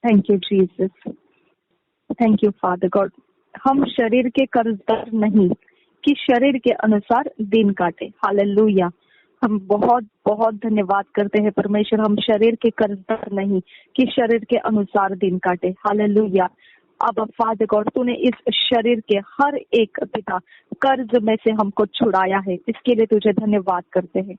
Thank you Jesus, thank you father God. हम शरीर के कर्जदार नहीं कि शरीर के अनुसार दिन काटे। हालेलुया। हम बहुत बहुत धन्यवाद करते हैं परमेश्वर, हम शरीर के कर्जदार नहीं कि शरीर के अनुसार दिन काटे। हालेलुया। अब फादर गॉड, तूने इस शरीर के हर एक पिता कर्ज में से हमको छुड़ाया है, इसके लिए तुझे धन्यवाद करते हैं,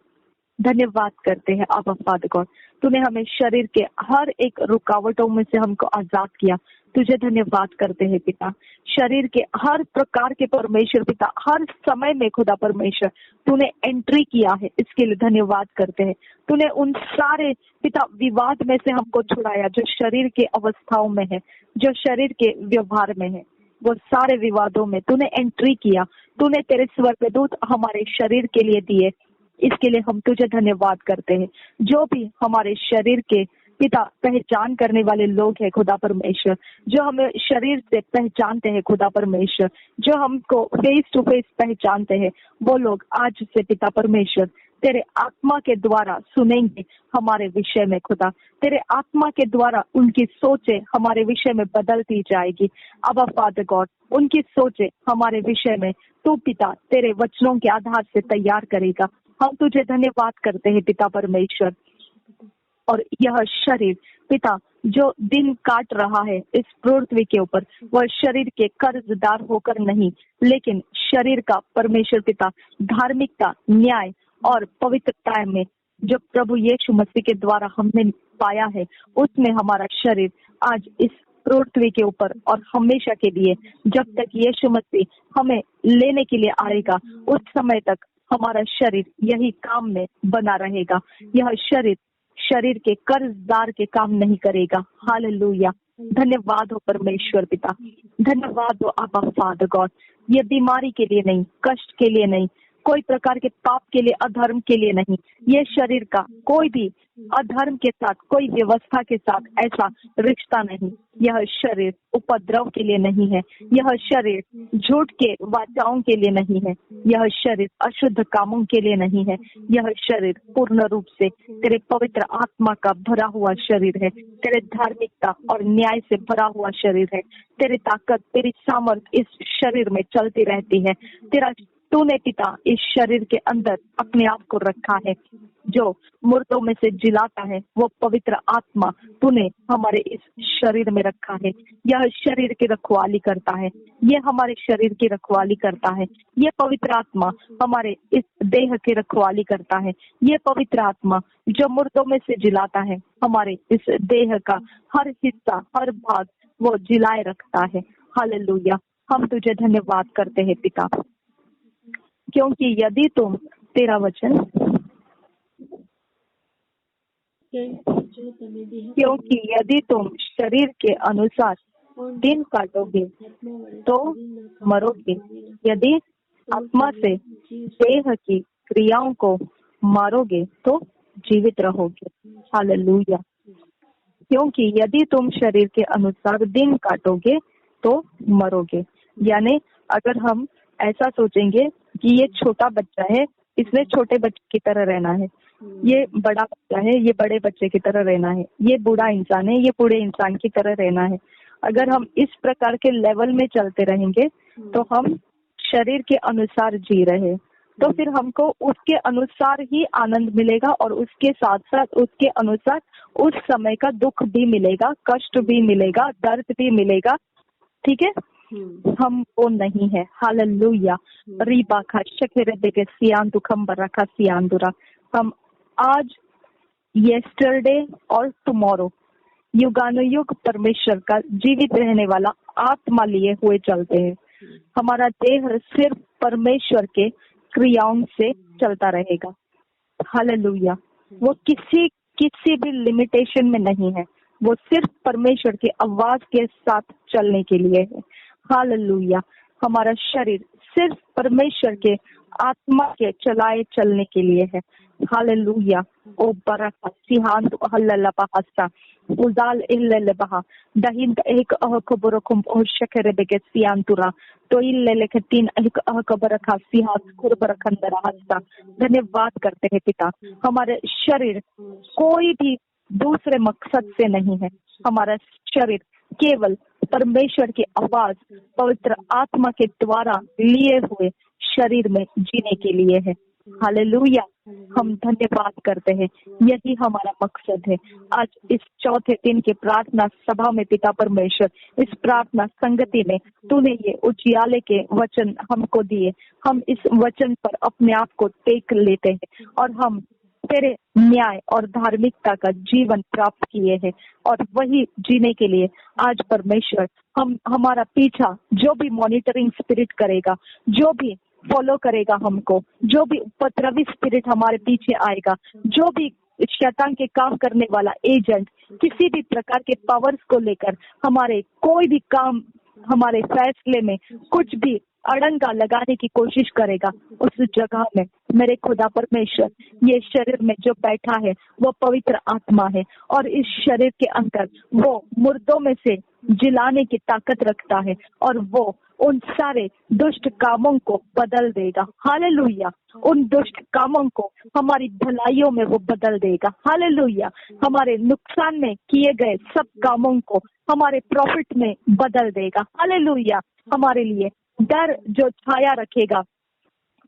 धन्यवाद करते हैं। अब फादर गॉड, तूने हमें शरीर के हर एक रुकावटों में से हमको आजाद किया, तुझे धन्यवाद करते हैं पिता। शरीर के हर प्रकार के परमेश्वर पिता, हर समय में खुदा परमेश्वर तूने एंट्री किया है, इसके लिए धन्यवाद करते हैं। तूने उन सारे पिता विवाद में से हमको छुड़ाया जो शरीर के अवस्थाओं में है, जो शरीर के व्यवहार में है, वो सारे विवादों में तूने एंट्री किया। तूने तेरे स्वर्गदूत हमारे शरीर के लिए दिए, इसके लिए हम तुझे धन्यवाद करते हैं। जो भी हमारे शरीर के पिता पहचान करने वाले लोग हैं खुदा परमेश्वर, जो हमें शरीर से पहचानते हैं खुदा परमेश्वर, जो हमको फेस टू फेस पहचानते हैं, वो लोग आज से पिता परमेश्वर तेरे आत्मा के द्वारा सुनेंगे हमारे विषय में। खुदा, तेरे आत्मा के द्वारा उनकी सोचें हमारे विषय में बदलती जाएगी। अब फादर गॉड, उनकी सोचें हमारे विषय में तू पिता तेरे वचनों के आधार से तैयार करेगा। हम तुझे धन्यवाद करते हैं पिता परमेश्वर। और यह शरीर पिता जो दिन काट रहा है इस पृथ्वी के ऊपर, वह शरीर के कर्जदार होकर नहीं, लेकिन शरीर का परमेश्वर पिता धार्मिकता, न्याय और पवित्रता में जो प्रभु यीशु मसीह के द्वारा हमने पाया है, उसमें हमारा शरीर आज इस पृथ्वी के ऊपर और हमेशा के लिए, जब तक यीशु मसीह हमें लेने के लिए आएगा, उस समय तक हमारा शरीर यही काम में बना रहेगा। यह शरीर के कर्जदार के काम नहीं करेगा। हालेलुया। धन्यवाद हो परमेश्वर पिता, धन्यवाद हो आपा फादर गॉड। ये बीमारी के लिए नहीं, कष्ट के लिए नहीं, कोई प्रकार के पाप के लिए, अधर्म के लिए नहीं, ये शरीर का कोई भी अधर्म के साथ, कोई व्यवस्था के साथ ऐसा रिश्ता नहीं। यह शरीर उपद्रव के लिए नहीं है, यह शरीर झूठ के वाचाओं के लिए नहीं है, यह शरीर अशुद्ध कामों के लिए नहीं है। यह शरीर पूर्ण रूप से तेरे पवित्र आत्मा का भरा हुआ शरीर है, तेरे धार्मिकता और न्याय से भरा हुआ शरीर है। तेरी ताकत, तेरी सामर्थ इस शरीर में चलती रहती है। तूने पिता इस शरीर के अंदर अपने आप को रखा है, जो मुर्दों में से जिलाता है, वो पवित्र आत्मा तूने हमारे इस शरीर में रखा है। यह शरीर की रखवाली करता है, ये हमारे शरीर की रखवाली करता है। ये पवित्र आत्मा हमारे इस देह की रखवाली करता है। ये पवित्र आत्मा जो मुर्दों में से जिलाता है, हमारे इस देह का हर हिस्सा, हर भाग वो जिलाए रखता है। हालेलुया। हम तुझे धन्यवाद करते हैं पिता, क्योंकि यदि तुम तेरा वचन क्योंकि यदि तुम शरीर के अनुसार दिन काटोगे तो मरोगे, यदि आत्मा से देह की क्रियाओं को मारोगे तो जीवित रहोगे। हालेलुया। क्योंकि यदि तुम शरीर के अनुसार दिन काटोगे तो मरोगे, यानी अगर हम ऐसा सोचेंगे कि ये छोटा बच्चा है, इसने छोटे बच्चे की तरह रहना है, ये बड़ा बच्चा है, ये बड़े बच्चे की तरह रहना है, ये बूढ़ा इंसान है, ये बूढ़े इंसान की तरह रहना है, अगर हम इस प्रकार के लेवल में चलते रहेंगे तो हम शरीर के अनुसार जी रहे, तो फिर हमको उसके अनुसार ही आनंद मिलेगा और उसके साथ साथ उसके अनुसार उस समय का दुख भी मिलेगा, कष्ट भी मिलेगा, दर्द भी मिलेगा। ठीक है, हम वो नहीं है। हालेलुया। रीबा खा शकेरे देके सियान दुखम बरखा सियान दुरा। हम आज, येस्टरडे और टुमारो युगानुयुग परमेश्वर का जीवित रहने वाला आत्मा लिए हुए चलते हैं। हमारा देह सिर्फ परमेश्वर के क्रियाओं से चलता रहेगा। हालेलुया। वो किसी भी लिमिटेशन में नहीं है, वो सिर्फ परमेश्वर की आवाज के साथ चलने के लिए है। हालेलुया। हमारा शरीर सिर्फ परमेश्वर के आत्मा के चलाए चलने के लिए है। हालेलुया। ओ बरका सिहान तो हल्ला बहासा उजाल इल्ले बहा दहिन एक अहकबरकुम ओ शकेरे बेके सियांतुरा तो इल्ले लेके तीन एक अहकबरका सिहास खुरबरखंदरा हस्ता। धन्यवाद करते हैं पिता, हमारे शरीर कोई भी दूसरे मकसद से नहीं है। हमारा शरीर केवल परमेश्वर की आवाज पवित्र आत्मा के द्वारा लिए हुए शरीर में जीने के लिए है। हालेलुया। हम धन्यवाद करते हैं, यही हमारा मकसद है। आज इस चौथे दिन के प्रार्थना सभा में पिता परमेश्वर, इस प्रार्थना संगति में तूने ये उजियाले के वचन हमको दिए। हम इस वचन पर अपने आप को टेक लेते हैं और हम तेरे न्याय और धार्मिकता का जीवन प्राप्त किए हैं और वही जीने के लिए आज परमेश्वर हमारा पीछा जो भी मॉनिटरिंग स्पिरिट करेगा, जो भी फॉलो करेगा हमको, जो भी उपद्रवी स्पिरिट हमारे पीछे आएगा, जो भी शैतान के काम करने वाला एजेंट किसी भी प्रकार के पावर्स को लेकर हमारे कोई भी काम, हमारे फैसले में कुछ भी अड़ंगा लगाने की कोशिश करेगा, उस जगह में मेरे खुदा परमेश्वर ये शरीर में जो बैठा है वो पवित्र आत्मा है और इस शरीर के अंदर वो मुर्दों में से जिलाने की ताकत रखता है और वो उन सारे दुष्ट कामों को बदल देगा। हालेलुया। उन दुष्ट कामों को हमारी भलाइयों में वो बदल देगा। हालेलुया। हमारे नुकसान में किए गए सब कामों को हमारे प्रॉफिट में बदल देगा। हालेलुया। हमारे लिए डर जो छाया रखेगा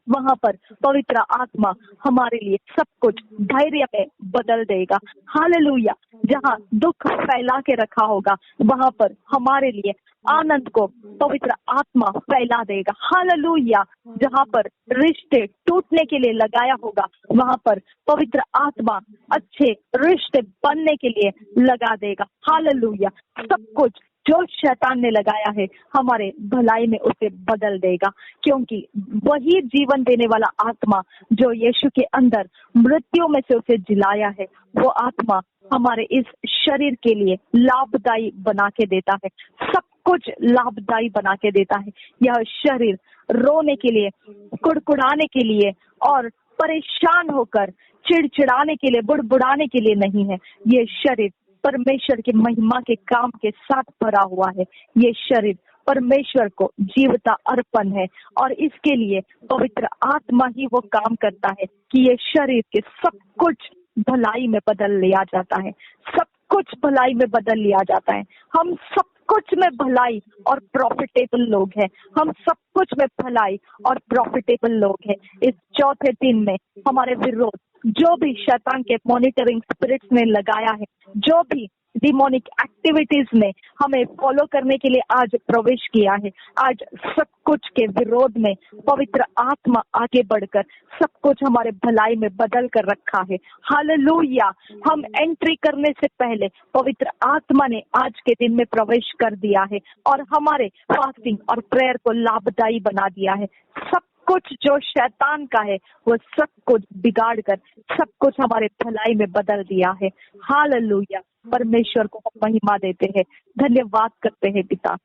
वहां पर पवित्र आत्मा हमारे लिए सब कुछ धैर्य में बदल देगा। हालेलुया। जहाँ दुख फैला के रखा होगा वहां पर हमारे लिए आनंद को पवित्र आत्मा फैला देगा। हालेलुया। जहाँ पर रिश्ते टूटने के लिए लगाया होगा वहां पर पवित्र आत्मा अच्छे रिश्ते बनने के लिए लगा देगा। हालेलुया। सब कुछ जो शैतान ने लगाया है हमारे भलाई में उसे बदल देगा, क्योंकि वही जीवन देने वाला आत्मा जो यीशु के अंदर मृत्यु में से उसे जिलाया है, वो आत्मा हमारे इस शरीर के लिए लाभदायी बना के देता है। सब कुछ लाभदायी बना के देता है। यह शरीर रोने के लिए, कुड़कुड़ाने के लिए और परेशान होकर चिड़चिड़ाने के लिए, बुड़बुड़ाने के लिए नहीं है। ये शरीर परमेश्वर की महिमा के काम के साथ भरा हुआ है। ये शरीर परमेश्वर को जीवता अर्पण है और इसके लिए पवित्र आत्मा ही वो काम करता है कि ये शरीर के सब कुछ भलाई में बदल लिया जाता है। सब कुछ भलाई में बदल लिया जाता है। हम सब कुछ में भलाई और प्रॉफिटेबल लोग हैं। हम सब कुछ में भलाई और प्रॉफिटेबल लोग हैं। इस चौथे दिन में हमारे विरोध जो भी शैतान के मॉनिटरिंग स्पिरिट्स ने लगाया है, जो भी डिमोनिक एक्टिविटीज ने हमें फॉलो करने के लिए आज प्रवेश किया है, आज सब कुछ के विरोध में पवित्र आत्मा आगे बढ़कर सब कुछ हमारे भलाई में बदल कर रखा है। हालेलुया। हम एंट्री करने से पहले पवित्र आत्मा ने आज के दिन में प्रवेश कर दिया है और हमारे फास्टिंग और प्रेयर को लाभदायी बना दिया है। सब कुछ जो शैतान का है वो सब कुछ बिगाड़ कर सब कुछ हमारे भलाई में बदल दिया है। हालेलुया। परमेश्वर को हम महिमा देते हैं, धन्यवाद करते हैं पिता।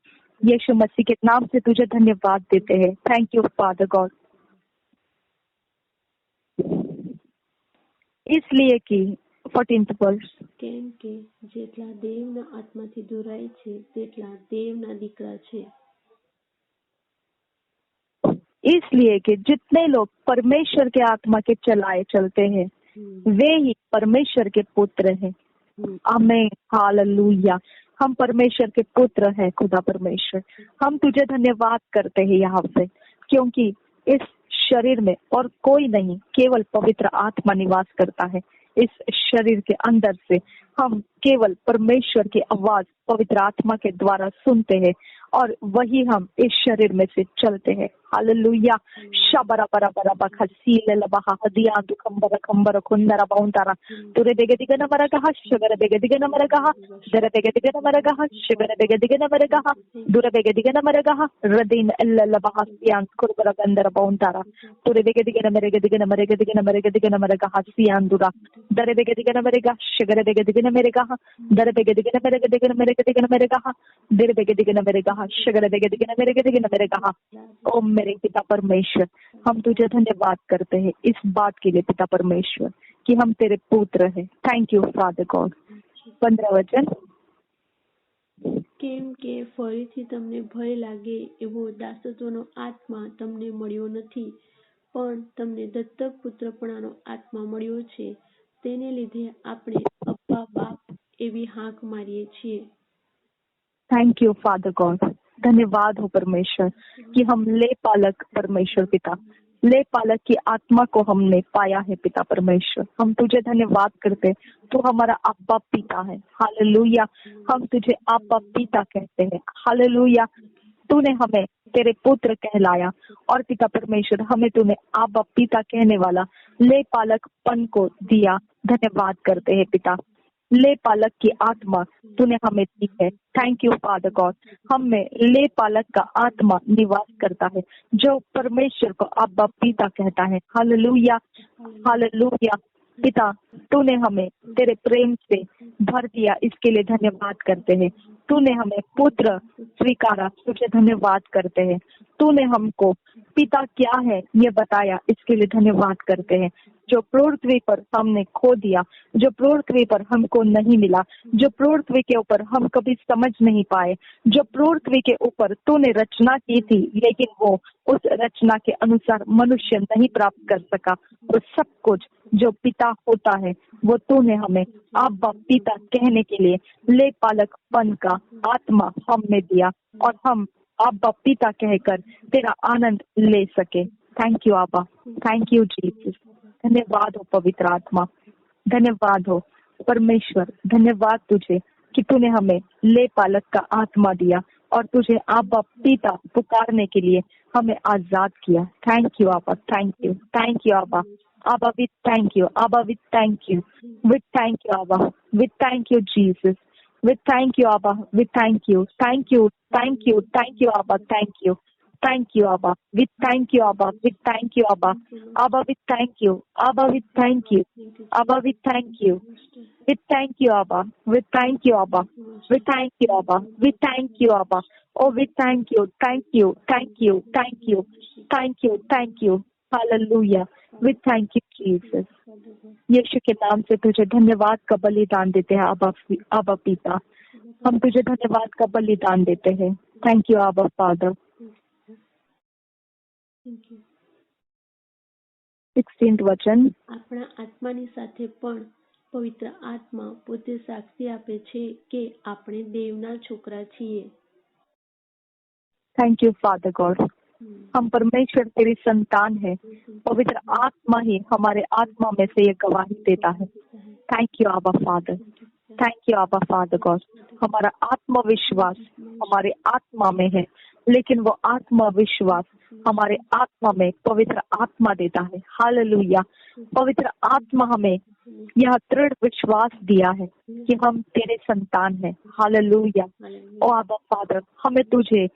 यीशु मसीह के नाम से तुझे धन्यवाद देते हैं। Thank you father God. इसलिए कि 14th वर्स, કેમ કે જેટલા દેવના આત્માથી દોરાય છે તેટલા દેવના દીકરા છે। इसलिए कि जितने लोग परमेश्वर के आत्मा के चलाए चलते हैं वे ही परमेश्वर के पुत्र हैं। आमीन। हालेलुया। हम परमेश्वर के पुत्र हैं खुदा परमेश्वर। हम तुझे धन्यवाद करते हैं यहाँ पे, क्योंकि इस शरीर में और कोई नहीं, केवल पवित्र आत्मा निवास करता है। इस शरीर के अंदर से हम केवल परमेश्वर की आवाज पवित्र आत्मा के द्वारा सुनते हैं और वही हम इस शरीर में से चलते हैं। हालेलुया। शबरा बरा बरा बखसील लबहा हदिया दुखंबर खंबर खुंदरा बाउंतारा तुरे बेगे दिगन मरगहा शगर बेगे दिगन मरगहा दर बेगे दिगन मरगहा शगर बेगे दिगन मरगहा दुरे बेगे दिगन मरगहा रदीन लबहा सियान कुरबर गंदर बाउंतारा तुरे बेगे दिगन मरगे दिगन मरगे दिगन मरगे दिगन मरगहा सियान दुरा दर बेगे दिगन मरगा शगर बेगे दिगन मरगहा दर बेगे दिगन मरगे दिगन मरगे दिगन मरगहा दर बेगे दिगन मरगहा शगर बेगे दिगन मरगे दिगन मरगहा। ओ मेरे पिता परमेश्वर, हम तुझे धन्यवाद करते हैं इस बात के लिए पिता परमेश्वर कि हम तेरे पुत्र हैं। Thank you father God. 15 वचन, કેમ કે ફરીથી તમને ભય લાગે એવો દાસત્વનો આત્મા તમને મળ્યો નથી, પણ તમને દત્તક પુત્રપણાનો આત્મા મળ્યો છે। તેને લીધે આપણે અબ્બા એવા બાપ એવી હાંક મારીએ છીએ। थैंक यू फादर गॉड, धन्यवाद हो परमेश्वर कि हम ले पालक परमेश्वर पिता, ले पालक की आत्मा को हमने पाया है पिता परमेश्वर। हम तुझे धन्यवाद करते, तू हमारा अब्बा पिता है। हालेलुया, हम तुझे अब्बा पिता कहते हैं। हालेलुया, तूने हमें तेरे पुत्र कहलाया और पिता परमेश्वर हमें तूने अब्बा पिता कहने वाला ले पालक पन को दिया। धन्यवाद करते हैं पिता, ले पालक की आत्मा तूने हमें दी है। थैंक यू फादर गॉड, हम में ले पालक का आत्मा निवास करता है जो परमेश्वर को अब्बा पिता कहता है। हालेलुया, हालेलुया पिता, तूने हमें तेरे प्रेम से भर दिया, इसके लिए धन्यवाद करते हैं। तूने हमें पुत्र स्वीकारा, तुझे धन्यवाद करते हैं। तूने हमको पिता क्या है ये बताया, इसके लिए धन्यवाद करते हैं। जो पृथ्वी पर हमने खो दिया, जो पृथ्वी पर हमको नहीं मिला, जो पृथ्वी के ऊपर हम कभी समझ नहीं पाए, जो पृथ्वी के ऊपर तूने रचना की थी लेकिन वो उस रचना के अनुसार मनुष्य नहीं प्राप्त कर सका, वो सब कुछ जो पिता होता है वो तूने हमें अब्बा पिता कहने के लिए ले पालकपन का आत्मा हम में दिया और हम अब्बा पिता कहकर तेरा आनंद ले सके। थैंक यू अब्बा, थैंक यू जीसस। धन्यवाद हो पवित्र आत्मा, धन्यवाद हो परमेश्वर, धन्यवाद तुझे कि तूने हमें ले पालक का आत्मा दिया और तुझे अब्बा पिता पुकारने के लिए हमें आजाद किया। थैंक यू अब्बा, थैंक यू, थैंक यू अब्बा। Abba, we thank you. Abba, we thank you. We thank you, Abba. We thank you, Jesus. We thank you, Abba. We thank you. Thank you. Thank you. Thank you, Abba. Thank you. Thank you, Abba. We thank you, Abba. We thank you, Abba. Abba, we thank you. Abba, we thank you. Abba, we thank you. We thank you, Abba. We thank you, Abba. We thank you, Abba. We thank you, Abba. Oh, we thank you. Thank you. Thank you. Thank you. Thank you. Thank you. Hallelujah. We thank you, Jesus. यीशु के नाम से तुझे धन्यवाद का बलिदान देते हैं अब्बा पिता, हम तुझे धन्यवाद का बलिदान देते हैं। थैंक यू अब्बा फादर। 16th वचन, આપણા આત્માની સાથે પણ પવિત્ર આત્મા પોતે સાક્ષી આપે છે કે આપણે દેવના છોકરા છીએ। थैंक यू फादर गॉड, हम परमेश्वर तेरी संतान है। पवित्र आत्मा ही हमारे आत्मा में से ये गवाही देता है। थैंक यू आबा फादर, थैंक यू आबा फादर गॉड। हमारा आत्मविश्वास हमारे आत्मा में है, लेकिन वो आत्मविश्वास हमारे आत्मा में पवित्र आत्मा देता है। हालेलुया, पवित्र आत्मा हमें यह दृढ़ विश्वास दिया है कि हम तेरे संतान हैं। हालेलुया, ओ आबा फादर, हमें तुझे,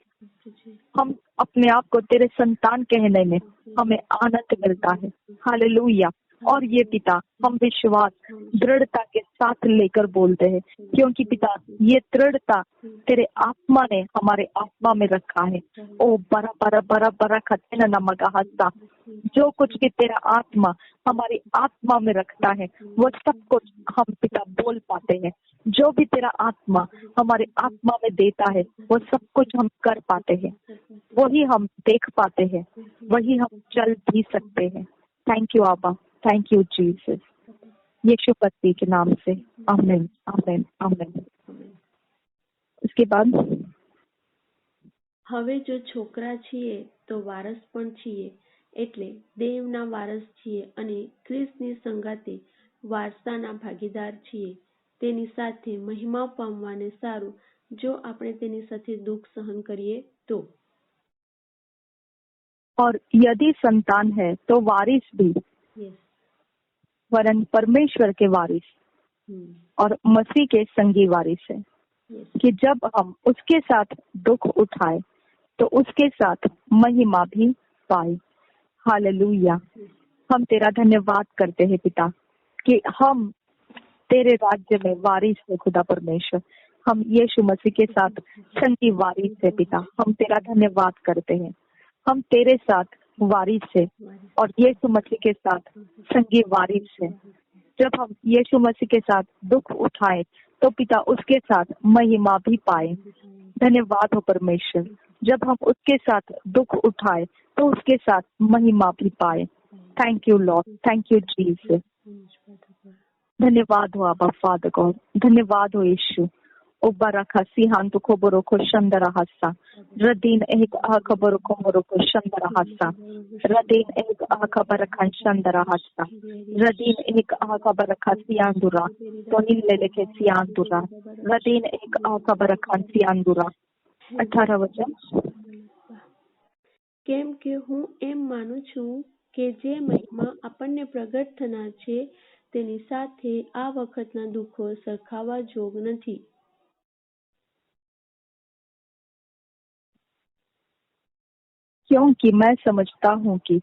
हम अपने आप को तेरे संतान कहने में हमें आनंद मिलता है। हालेलुया, और ये पिता हम विश्वास दृढ़ता के साथ लेकर बोलते हैं, क्योंकि पिता ये दृढ़ता तेरे आत्मा ने हमारे आत्मा में रखा है। ओ बरा बरा बरा बरा खतन नमगा हस्ता, जो कुछ भी तेरा आत्मा हमारी आत्मा में रखता है वो सब कुछ हम पिता बोल पाते हैं। जो भी तेरा आत्मा हमारे आत्मा में देता है वो सब कुछ हम कर पाते हैं, वही हम देख पाते हैं, वही हम चल भी सकते हैं। थैंक यू आबा, थैंक यू जीसस, यीशु मसीह के नाम से आमीन, आमीन, आमीन। उसके बाद હવે જો છોકરા છીએ તો વારસ પણ છીએ, એટલે દેવના વારસ છીએ અને ખ્રિસ્તની સંગાતે વારસાના ભાગીદાર છીએ। તેની સાથે મહિમા પામવાને સારું જો આપણે તેની સાથે દુઃખ सहन કરીએ તો। और यदि संतान है तो वारिस भी, वरन परमेश्वर के वारिस और मसीह के संगी वारिस है, कि जब हम उसके साथ दुख उठाए तो उसके साथ महिमा भी पाए। हालेलुया, हम तेरा धन्यवाद करते हैं पिता कि हम तेरे राज्य में वारिस है। खुदा परमेश्वर, हम यीशु मसीह के साथ संगी वारिस है पिता, हम तेरा धन्यवाद करते हैं। हम तेरे साथ वारिस है और यीशु मसीह के साथ संगी वारिस है। जब हम यीशु मसीह के साथ दुख उठाए तो पिता उसके साथ महिमा भी पाए। धन्यवाद हो परमेश्वर, जब हम उसके साथ दुख उठाए तो उसके साथ महिमा भी पाए। Thank you Lord, thank you Jesus, धन्यवाद हो आबा फादर गॉड, धन्यवाद हो यीशु। ओबाराखा सिहांतु खोबरो को शंदरा हस्सा रदीन एक खबरो खोबरो को शंदरा हस्सा रदीन एक खबर खान शंदरा हस्सा रदीन एक खबर खा सियांदुरा तो नीले लेके सियांदुरा रदीन एक खबर खान सियांदुरा 18 वचन। કેમ કે હું એમ માનું છું કે જે મહિમા આપણને પ્રગટ થનાર છે તેની સાથે આ વખતના દુઃખો સરખાવવા જોગ નથી। क्योंकि मैं समझता हूँ कि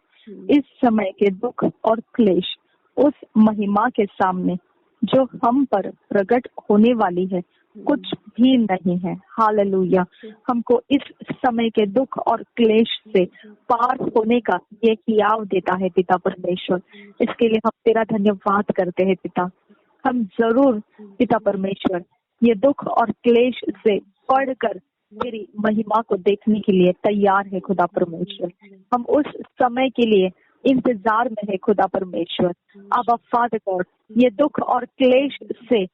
इस समय के दुख और क्लेश उस महिमा के सामने जो हम पर प्रकट होने वाली है कुछ भी नहीं है। हालेलुया। हमको इस समय के दुख और क्लेश से पार होने का ये हियाव देता है पिता परमेश्वर। इसके लिए हम तेरा धन्यवाद करते हैं पिता। हम जरूर पिता परमेश्वर ये दुख और क्लेश से पढ़कर तेरी महिमा को देखने के लिए तैयार है खुदा परमेश्वर। हम उस समय के लिए इंतजार में है खुदा परमेश्वर। अब फादर गॉड ये दुख और क्लेश से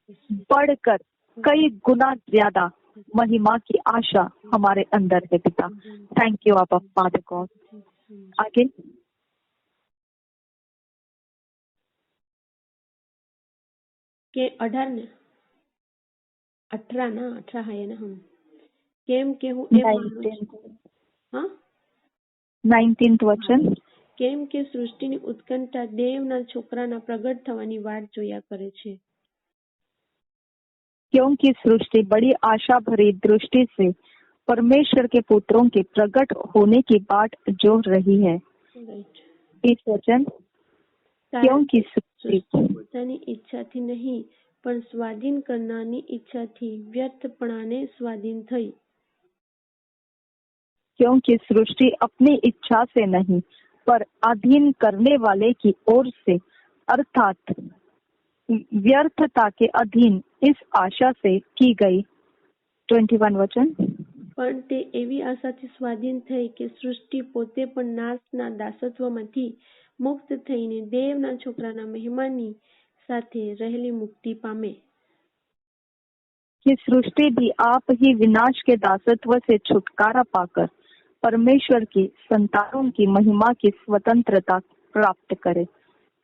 बढ़कर कई गुना ज्यादा महिमा की आशा हमारे अंदर है पिता। थैंक यू अब फादर गॉड। आगे के 18 है ना हम કેમ કે હું એમ માનું છું 19th વચન। કેમ કે સૃષ્ટિની ઉત્કંઠા દેવના છોકરાના પ્રગટ થવાની વાટ જોયા કરે છે। क्योंकि सृष्टि बड़ी आशा भरी दृष्टि से परमेश्वर के पुत्रों के प्रकट होने की बाट जोह रही है। इस वचन क्योंकि सृष्टि પોતાની ઈચ્છાથી નહીં પણ સ્વાધીન કરનારની ઈચ્છાથી વ્યર્થપણાને સ્વાધીન થઈ। क्योंकि सृष्टि अपनी इच्छा से नहीं पर अधीन करने वाले की ओर से अर्थात व्यर्थता के अधीन इस आशा से की गई। 21 वचन। પણ તે એવી આશાથી સ્વાધીન થઈ કે સૃષ્ટિ પોતે પણ નાશના દાસત્વમાંથી મુક્ત થઈને દેવના છોકરાના મહિમાની સાથે રહેલી મુક્તિ પામે। कि सृष्टि भी आप ही विनाश के दासत्व से छुटकारा पाकर परमेश्वर की संतानों की महिमा की स्वतंत्रता प्राप्त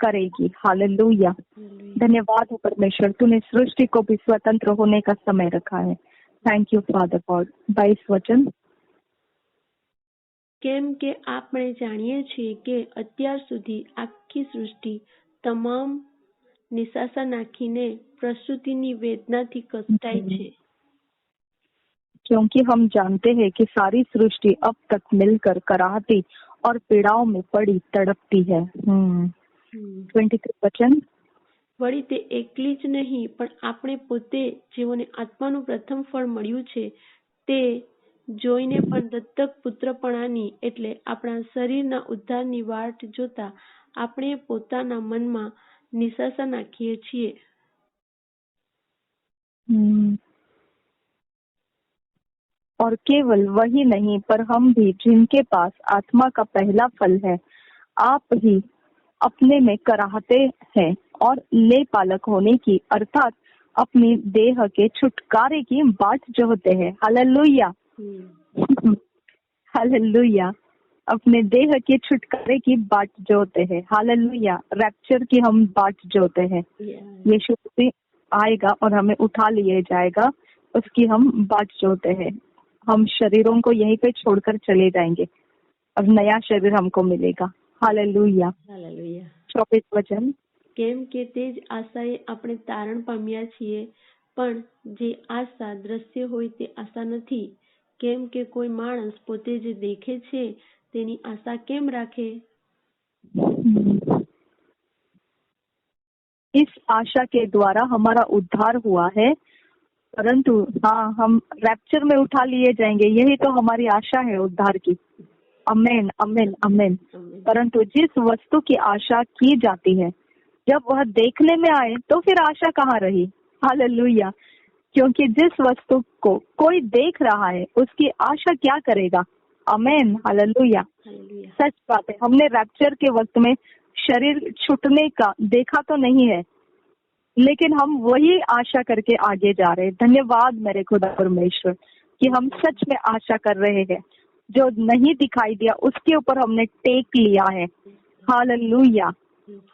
करेगी। हालेलुया। धन्यवाद हो परमेश्वर, तूने सृष्टि को भी स्वतंत्र होने का समय रखा है। Thank you father God. 22 वचन। કેમ કે આપણે જાણીએ છીએ કે અત્યાર સુધી આખી સૃષ્ટિ તમામ નિશાસા નાખીને પ્રસૂતિની વેદનાથી કષ્ટાય છે। क्योंकि हम जानते हैं कि सारी सृष्टि अब तक मिलकर कराहती और पीड़ाओं में पड़ी तड़पती है। 23 वचन। વળી તે એકલી જ નહીં પણ આપણે પોતે જેઓને આત્માનું પ્રથમ ફળ મળ્યું છે તે જોઈને પણ દત્તક પુત્રપણાની એટલે આપણા શરીરના ઉદ્ધારની વાટ જોતા આપણે પોતાના મનમાં નિશાસા નાખીએ છીએ। और केवल वही नहीं पर हम भी जिनके पास आत्मा का पहला फल है आप ही अपने में कराहते हैं और ले पालक होने की अर्थात अपनी देह के छुटकारे की बाट जोहते हैं। हालेलुया। हालेलुया। अपने देह के छुटकारे की बाट जोहते हैं। हालेलुया। रैप्चर की हम बाट जोहते हैं। यीशु मसीह आएगा और हमें उठा लिए जाएगा, उसकी हम बाट जोहते हैं। हम शरीरों को यहीं पे छोड़कर चले जाएंगे और नया शरीर हमको मिलेगा। हालेलुया। હાલેલુયા। 24 वचन। કેમ કે તે જ આશાએ આપણે તારણ પામ્યા છીએ પણ જે આશા દ્રશ્ય હોય તે આશા નથી। કેમ કે કોઈ માણસ પોતે જે દેખે છે તેની આશા કેમ રાખે। इस आशा के द्वारा हमारा उद्धार हुआ है, परंतु हाँ हम रैप्चर में उठा लिए जाएंगे, यही तो हमारी आशा है उद्धार की। Amen amen amen. परंतु जिस वस्तु की आशा की जाती है जब वह देखने में आए तो फिर आशा कहाँ रही। हालेलुया। क्योंकि जिस वस्तु को कोई देख रहा है उसकी आशा क्या करेगा। अमेन। हालेलुया। सच बात है, हमने रैप्चर के वक्त में शरीर छूटने का देखा तो नहीं है, लेकिन हम वही आशा करके आगे जा रहे हैं। धन्यवाद मेरे खुदा परमेश्वर कि हम सच में आशा कर रहे हैं। जो नहीं दिखाई दिया उसके ऊपर हमने टेक लिया है। Hallelujah,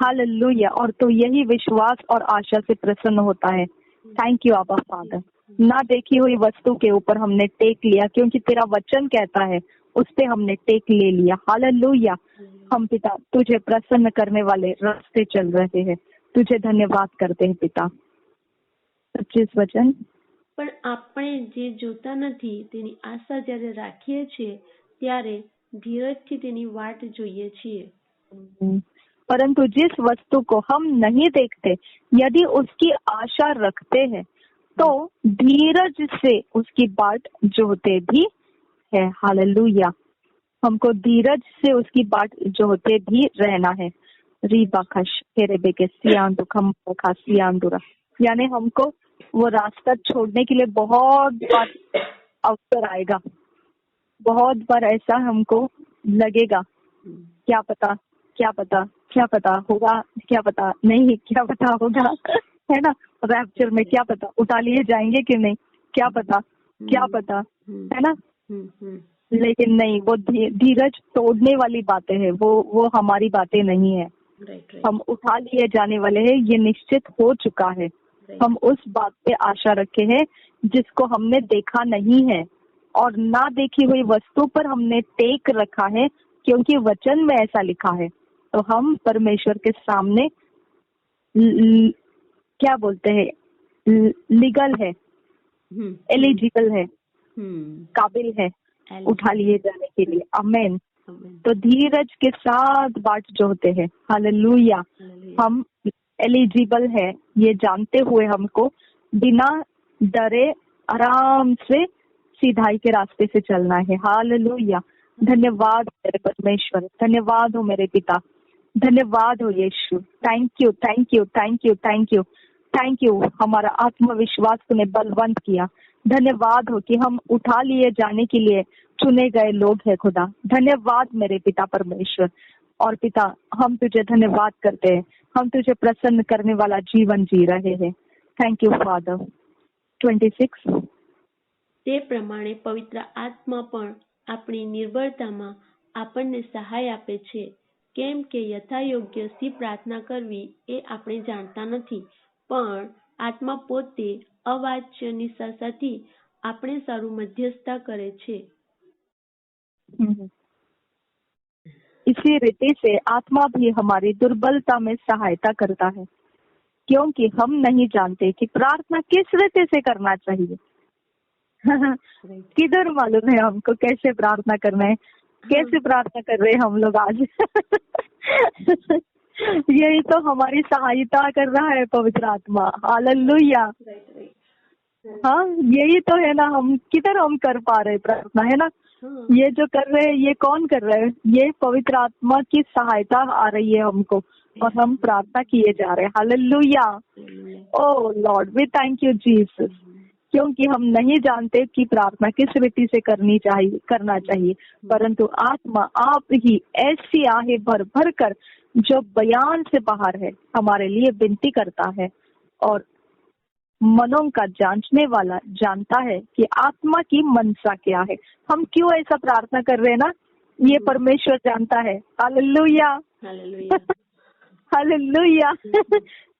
hallelujah. और तो यही विश्वास और आशा से प्रसन्न होता है। थैंक यू आबा फादर। ना देखी हुई वस्तु के ऊपर हमने टेक लिया, क्योंकि तेरा वचन कहता है उस पे हमने टेक ले लिया। हालेलुया। हम पिता तुझे प्रसन्न करने वाले रास्ते चल रहे हैं। तुझे धन्यवाद करते हैं पिता। 25 वचन। પણ આપણે જે જોતા નથી તેની આશા જ્યારે રાખીએ છીએ ત્યારે ધીરજથી તેની વાટ જોઈએ છીએ. परंतु जिस वस्तु को हम नहीं देखते यदि उसकी आशा रखते हैं तो धीरज से उसकी बाट जोते भी है। हालेलुया। हमको धीरज से उसकी बाट जोते भी रहना है। रीबाखश केरेबे के सियांदु खम्बखा सियांदुरा, यानी हमको वो रास्ता छोड़ने के लिए बहुत बार अवसर आएगा। बहुत बार ऐसा हमको लगेगा, क्या पता क्या पता क्या पता होगा, क्या पता नहीं, क्या पता होगा, है ना। रैप्चर में क्या पता उठा लिए जाएंगे कि नहीं, क्या पता है ना। लेकिन नहीं, वो धीरज तोड़ने वाली बातें हैं, वो हमारी बातें नहीं है। हम उठा लिए जाने वाले हैं, ये निश्चित हो चुका है। हम उस बात पे आशा रखे हैं जिसको हमने देखा नहीं है, और ना देखी हुई वस्तु पर हमने टेक रखा है, क्योंकि वचन में ऐसा लिखा है। तो हम परमेश्वर के सामने क्या बोलते हैं, लीगल है, एलिजिबल है, काबिल है उठा लिए जाने के लिए। आमेन। तो धीरज के साथ बाट जोते हैं। हालेलुया। हम एलिजिबल है ये जानते हुए हमको बिना डरे आराम से सीधाई के रास्ते से चलना है। हालेलुया। धन्यवाद मेरे परमेश्वर, धन्यवाद हो मेरे पिता, धन्यवाद हो Yeshu. Thank you thank you thank you thank you thank you. हमारा आत्मविश्वास तूने बलवंत किया। धन्यवाद हो कि हम उठा लिए जाने के लिए चुने गए लोग हैं खुदा। धन्यवाद मेरे पिता परमेश्वर। और पिता हम तुझे धन्यवाद करते हैं, हम तुझे प्रसन्न करने वाला जीवन जी रहे हैं। Thank you father. 26 તે પ્રમાણે પવિત્ર આત્મા પણ આપણી નિર્બળતામાં આપણને સહાય આપે છે, કેમ કે યથાયોગ્ય સી પ્રાર્થના કરવી એ આપણે જાણતા નથી, પણ આત્મા પોતે અવાચ્ય નિશાસાથી આપણે સારું મધ્યસ્થતા કરે છે. इसी रीति से आत्मा भी हमारी दुर्बलता में सहायता करता है, क्योंकि हम नहीं जानते कि प्रार्थना किस रीति से करना चाहिए। किधर मालूम है हमको कैसे प्रार्थना करना है, कैसे प्रार्थना कर रहे हैं हम लोग आज। यही तो हमारी सहायता कर रहा है पवित्र आत्मा। हालेलुया। हाँ, यही तो है ना, हम किधर हम कर पा रहे प्रार्थना, है ना। ये जो कर रहे हैं ये कौन कर रहे हैं, ये पवित्र आत्मा की सहायता आ रही है हमको, और हम प्रार्थना किए जा रहे हैं। Hallelujah. Oh lord, we thank you Jesus, क्योंकि हम नहीं जानते कि प्रार्थना किस रीति से करना चाहिए, परंतु आत्मा आप ही ऐसी आहें भर भर कर जो बयान से बाहर है हमारे लिए विनती करता है, और मनों का जांचने वाला जानता है कि आत्मा की मनसा क्या है। हम क्यों ऐसा प्रार्थना कर रहे हैं ना, ये परमेश्वर जानता है। हालेलुया। हालेलुया।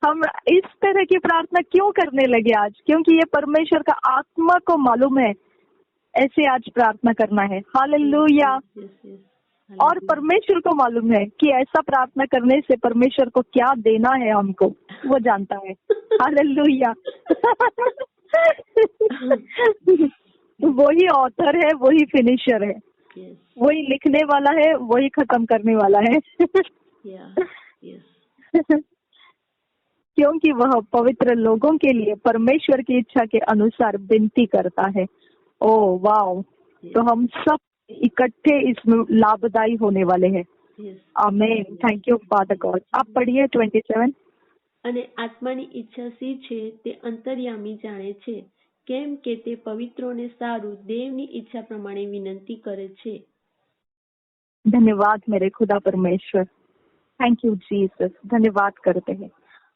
हम इस तरह की प्रार्थना क्यों करने लगे आज, क्योंकि ये परमेश्वर का आत्मा को मालूम है ऐसे आज प्रार्थना करना है। हालेलुया। और परमेश्वर को मालूम है कि ऐसा प्रार्थना करने से परमेश्वर को क्या देना है हमको, वो जानता है। हालेलुया। वही ऑथर है, वही फिनिशर है, वही लिखने वाला है, वही खत्म करने वाला है। क्योंकि वह पवित्र लोगों के लिए परमेश्वर की इच्छा के अनुसार विनती करता है। Oh wow. तो हम सब इकट्ठे इसमें लाभदायी होने वाले हैं। आमीन। Thank you father God. आप पढ़िए 27। અને આત્માની ઈચ્છા સી છે તે અંતર્યામી જાણે છે, કેમ કે તે પવિત્રોને સારું દેવની ઈચ્છા પ્રમાણે વિનંતી કરે છે. धन्यवाद मेरे खुदा परमेश्वर। Thank you Jesus. धन्यवाद करते हैं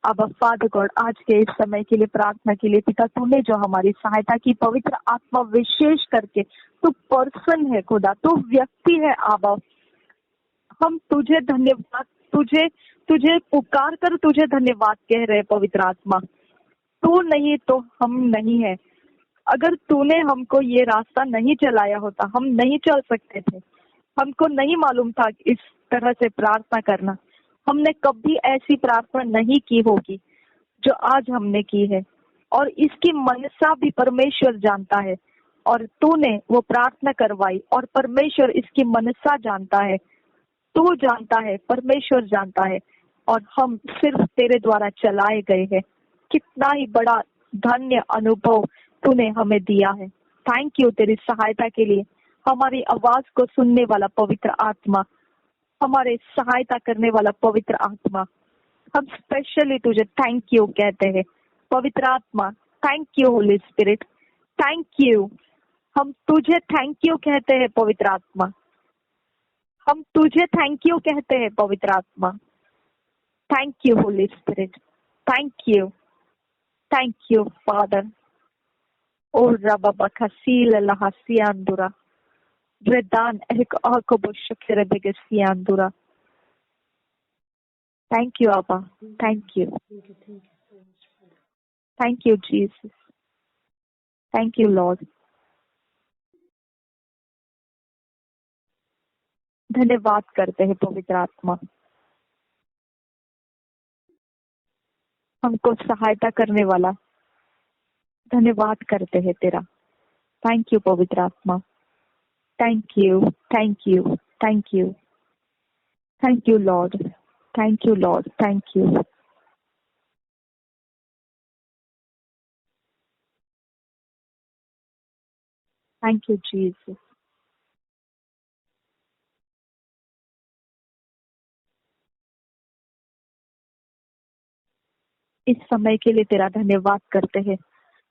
अब फादर गॉड, आज के इस समय के लिए प्रार्थना के लिए पिता, तूने जो हमारी सहायता की, पवित्र आत्मा विशेष करके तू पर्सन है खुदा, तू व्यक्ति है आबा। हम तुझे धन्यवाद, तुझे तुझे पुकार कर तुझे धन्यवाद कह रहे पवित्र आत्मा। तू नहीं तो हम नहीं है। अगर तूने हमको ये रास्ता नहीं चलाया होता, हम नहीं चल सकते थे। हमको नहीं मालूम था इस तरह से प्रार्थना करना। हमने कभी ऐसी प्रार्थना नहीं की होगी जो आज हमने की है, और इसकी मनसा भी परमेश्वर जानता है, और तूने वो प्रार्थना करवाई, और परमेश्वर इसकी मनसा जानता है, तू जानता है, परमेश्वर जानता है, और हम सिर्फ तेरे द्वारा चलाए गए हैं। कितना ही बड़ा धन्य अनुभव तूने हमें दिया है। थैंक यू तेरी सहायता के लिए। हमारी आवाज को सुनने वाला पवित्र आत्मा, हमारे सहायता करने वाला पवित्र आत्मा, हम स्पेशली तुझे थैंक यू कहते हैं पवित्र आत्मा। Thank you Holy Spirit, thank you. हम तुझे थैंक यू कहते हैं पवित्र आत्मा, हम तुझे थैंक यू कहते हैं पवित्र आत्मा। Thank you Holy Spirit, thank you, thank you Father. ओ रबा खसील लहसियांदुरा Redan ek akobo shakere begesiandura. Thank you, Abba. Thank you. Thank you so much, Father. Thank you, Jesus. Thank you, Lord. धन्यवाद करते हैं पवित्र आत्मा, हमको सहायता करने वाला। धन्यवाद करते हैं तेरा। थैंक यू पवित्र आत्मा। Thank you, thank you, thank you. Thank you, Lord. Thank you, Lord. Thank you. Thank you, Jesus. इस समय के लिए तेरा धन्यवाद करते हैं।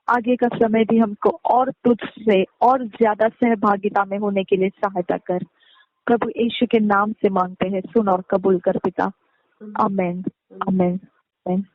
आगे का समय भी हमको और तुझसे और ज्यादा सहभागिता में होने के लिए सहायता कर। प्रभु यीशु के नाम से मांगते हैं, सुन और कबूल कर पिता। आमेन, आमेन, आमेन।